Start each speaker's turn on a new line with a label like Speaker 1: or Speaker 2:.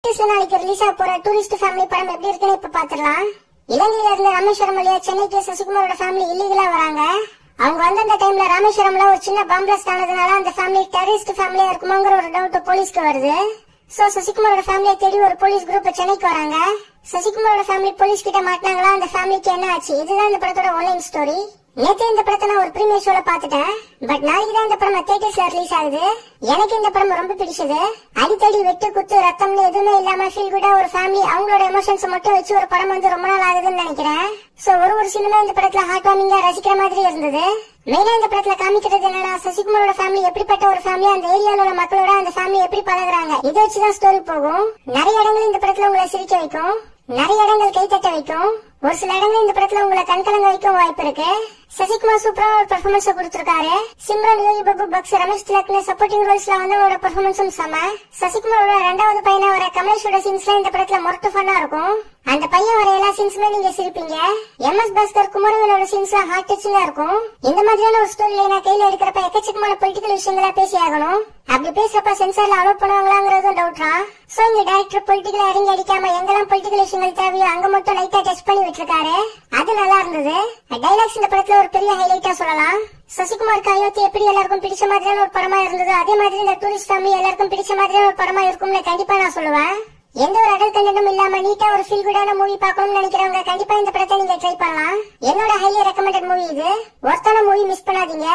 Speaker 1: நாளைக்கு ரிலீஸ் ஆக போற டூரிஸ்ட் ஃபேமிலி படம் எப்படி இருக்குன்னு இப்ப பாத்துடலாம். இலங்கையில இருந்து ராமேஸ்வரம் வழியா சென்னைக்கு சசிகுமாரோட ஃபேமிலி இல்லீகலா வராங்க. அவங்க வந்த அந்த டைம்ல ராமேஸ்வரம்ல ஒரு சின்ன பாம் பிளாஸ்ட் ஆனதுனால அந்த ஃபேமிலி டெரரிஸ்ட் ஃபேமிலியா இருக்குமோங்கிற ஒரு டவுட் போலீஸ்க்கு வருது. சோ சசிகுமாரோட ஃபேமிலியை தேடி ஒரு போலீஸ் குரூப் சென்னைக்கு வராங்க. சசிகுமாரோட ஃபேமிலி போலீஸ் கிட்ட மாட்டினாங்களா, அந்த ஃபேமிலிக்கு என்ன ஆச்சு, இதுதான் இந்த படத்தோட ஆன்லைன் ஸ்டோரி. நேத்து இந்த படத்தை நான் ஒரு பிரீமியர் ஷோல பாத்துட்டேன். பட் நாளைக்கு தான் இந்த படம் தியேட்டர்ஸ்ல ரிலீஸ் ஆகுது. எனக்கு இந்த படம் ரொம்ப பிடிச்சது. அடித்தடி வெட்டு குத்து ரத்தம்னு எதுவுமே இல்லாம ஃபீல் குட்டா ஒரு ஃபேமிலி அவங்களோட எமோஷன்ஸ் மட்டும் வச்சு ஒரு படம் வந்து ரொம்ப நாள் ஆகுதுன்னு நினைக்கிறேன். சோ ஒரு சினிமா இந்த படத்துல ஹார்ட் வார்மிங்கா ரசிக்கிற மாதிரி இருந்தது. மெயினா இந்த படத்துல காமிக்கிறது என்னன்னா, சசிகுமாரோட ஃபேமிலி எப்படிப்பட்ட ஒரு ஃபேமிலி, அந்த ஏரியால உள்ள மக்களோட அந்த ஃபேமிலி எப்படி பழகுறாங்க, இதை வச்சுதான் ஸ்டோரி போகும். நிறைய இடங்கள் இந்த படத்துல உங்களை சிரிக்க வைக்கும், நிறைய இடங்கள் கை தட்ட வைக்கும், ஒரு சில இடங்கள் இந்த படத்துல உங்களை கண்கலங்க வைக்கும் வாய்ப்பு இருக்கு. சசிகுமார் சூப்பரா ஒரு பெர்ஃபார்மன்ஸ் கொடுத்திருக்காரு. சிம்ரன், யோகி பாபு, பக்ஸ், ரமேஷ் திலக்னு சப்போர்ட்டிங் ரோல்ஸ்ல வந்தவங்களோட பெர்ஃபார்மன்ஸும் செம. சசிகுமாரோட ரெண்டாவது பையனா வர கமலேஷோட சீன்ஸ்ல இந்த படத்துல மொரட்டு ஃபன்னா இருக்கும். அந்த பையன் வர எல்லா சீன்ஸுமே நீங்க சிரிப்பீங்க. MS பாஸ்கர், குமரவேலோட சீன்ஸ்ல ஹார்ட் டச்சிங்கா இருக்கும். இந்த மாதிரியான ஒரு ஸ்டோரி லைனா கையில எடுக்கிறப்ப எக்கச்சக்கமான பொலிட்டிக்கல் விஷயங்களா பேசி ஆகணும். அப்படி பேசுறப்ப சென்சார்ல அலோவ் பண்ணுவாங்களாங்கிறதும் டவுட்ரா. சோ இங்க டைரக்டர் பொலிட்டிக்கல் இறங்கி அடிக்காம எங்கெல்லாம் பொலிட்டிக்கல் விஷயங்கள் தேவையோ அங்க மட்டும் லைட்டா டச் பண்ணி விட்டுருக்காரு. அது நல்லா இருந்தது. டைலாக்ஸ் இந்த படத்துல ஒரு பெரிய ஹைலைட்டா சொல்லலாம். சசிகுமாருக்கு அயோத்தி எப்படி எல்லாருக்கும் பிடிச்ச மாதிரியான ஒரு படமா இருந்தது, அதே மாதிரி இந்த டூரிஸ்ட் ஃபேமிலி எல்லாருக்கும் பிடிச்ச மாதிரியான ஒரு படமா இருக்கும்னு கண்டிப்பா நான் சொல்லுவேன். எந்த ஒரு அடல் கண்டனும் இல்லாம நீட்டா ஒரு ஃபீல் குடான மூவி பார்க்கணும்னு நினைக்கிறவங்க கண்டிப்பா இந்த படத்தை நீங்க ட்ரை பண்ணலாம். என்னோட ஹைலி ரெக்கமெண்டட் மூவி இது. ஒருத்தான மூவி மிஸ் பண்ணாதீங்க.